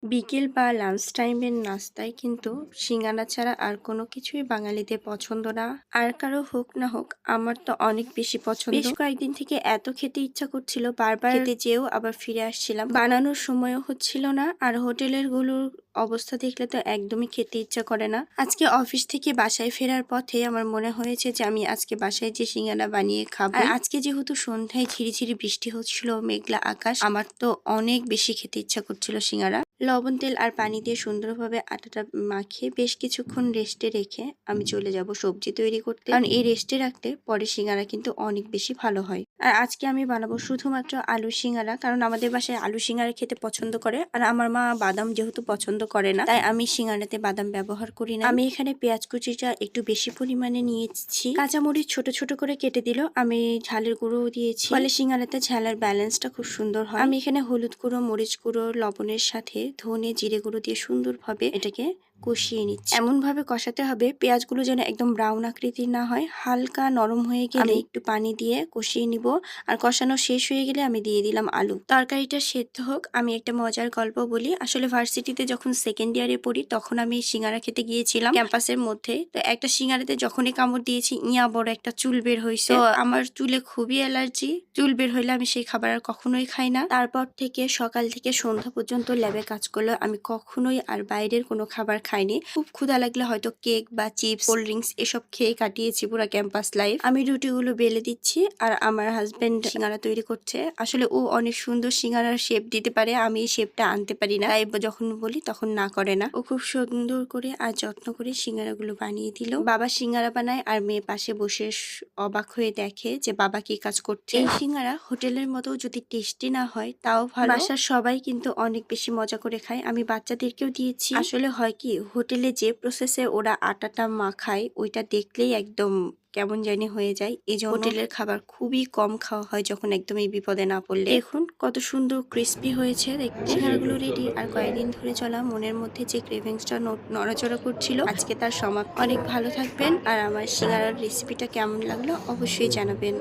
বিকেল বা লাঞ্চ টাইমের নাস্তায় কিন্তু সিঙ্গারা ছাড়া আর কোনো কিছুই বাঙালিদের পছন্দ না। আর কারো হোক না হোক, আমার তো অনেক বেশি পছন্দ। বেশ কয়েকদিন থেকে এত খেতে ইচ্ছা করছিল, বারবার খেতে যেয়েও আবার ফিরে আসছিলাম। বানানোর সময়ও হচ্ছিল না, আর হোটেলের গুলোর অবস্থা দেখলে তো একদমই খেতে ইচ্ছা করে না। আজকে অফিস থেকে বাসায় ফেরার পথে আমার মনে হয়েছে যে আমি আজকে বাসায় যে সিঙ্গারা বানিয়ে খাবো। আর আজকে যেহেতু সন্ধ্যায় ঝিরিঝিরি বৃষ্টি হচ্ছিল, মেঘলা আকাশ, আমার তো অনেক বেশি খেতে ইচ্ছা করছিল সিঙ্গারা। লবণ, তেল আর পানি দিয়ে সুন্দরভাবে আটাটা মাখিয়ে বেশ কিছুক্ষণ রেস্টে রেখে আমি চলে যাব সবজি তৈরি করতে, কারণ এই রেস্টে রাখলে পরে সিঙ্গারা কিন্তু অনেক বেশি ভালো হয়। আর আজকে আমি বানাবো শুধুমাত্র আলু সিঙ্গারা, কারণ আমাদের বাসায় আলু সিঙ্গারা খেতে পছন্দ করে, আর আমার মা বাদাম যেহেতু পছন্দ করে না, তাই আমি সিঙ্গারাতে বাদাম ব্যবহার করি না। আমি এখানে পেঁয়াজ কুচিটা একটু বেশি পরিমাণে নিয়েছি, কাঁচামরিচ ছোট ছোট করে কেটে দিল, আমি ঝালের গুঁড়ো দিয়েছি, ফলে সিঙ্গারাতে ঝালের ব্যালেন্সটা খুব সুন্দর হয়। আমি এখানে হলুদ গুঁড়ো, মরিচ গুঁড়ো, লবণের সাথে ধনে জিরে গুঁড়ো দিয়ে সুন্দরভাবে এটাকে কষিয়ে নিচ্ছি। এমন ভাবে কষাতে হবে পেঁয়াজগুলো যেন একদম ব্রাউন আকৃতির না হয়, হালকা নরম হয়ে গেলে একটু পানি দিয়ে কষিয়ে নিব। আর কষানো শেষ হয়ে গেলে আমি দিয়ে দিলাম আলু। তরকারিটা সেদ্ধ হোক। আমি একটা মজার গল্প বলি। আসলে ভার্সিটিতে যখন সেকেন্ড ইয়ারে পড়ি, তখন আমি সিঙ্গারা খেতে গিয়েছিলাম ক্যাম্পাসের মধ্যে। তো একটা সিঙ্গারাতে যখনই কামড় দিয়েছি, ইয়া বড় একটা চুল বের হয়েছে। তো আমার চুলে খুবই অ্যালার্জি, চুল বের হইলে আমি সেই খাবার আর কখনোই খাই না। তারপর থেকে সকাল থেকে সন্ধ্যা পর্যন্ত ল্যাবে কাজ করলে আমি কখনোই আর বাইরের কোনো খাবার খাইনি। খুব ক্ষুধা লাগলে হয়তো কেক বা চিপস, কোল্ড ড্রিঙ্কস এসব খেয়ে কাটিয়েছি পুরো ক্যাম্পাস লাইফ। আমি রুটিগুলো বেলে দিচ্ছি, আর আমার হাজবেন্ড সিঙ্গারা তৈরি করছে। আসলে ও অনেক সুন্দর সিঙ্গারার শেপ দিতে পারে, আমি এই শেপটা আনতে পারি না, তাই যখন বলি তখন না করে না। ও খুব সুন্দর করে আর যত্ন করে সিঙ্গারাগুলো বানিয়ে দিল। বাবা সিঙ্গারা বানায়, আর মেয়ে পাশে বসে অবাক হয়ে দেখে যে বাবা কি কাজ করছে। এই সিঙ্গারা হোটেলের মতো যদি টেস্টি না হয় তাও ভালো, বাসার সবাই কিন্তু অনেক বেশি মজা করে খায়। আমি বাচ্চাদেরকেও দিয়েছি। আসলে হয় কি, হোটেলে যে প্রসেসে ওরা আটাটা মাখায়, ওইটা দেখলেই একদম কেমন জানি হয়ে যায়। এই জন্য হোটেলের খাবার খুবই কম খাওয়া হয় যখন একদম এই বিপদে না পড়লে। দেখুন কত সুন্দর ক্রিস্পি হয়েছে দেখতে। সিঙ্গারাগুলো রেডি। আর কয়েকদিন ধরে চলা মনের মধ্যে যে ক্রেভিংসটা নড়াচড়া করছিল, আজকে তার সমাপ্তি। অনেক ভালো থাকবেন, আর আমার সিঙ্গারার রেসিপিটা কেমন লাগলো অবশ্যই জানাবেন।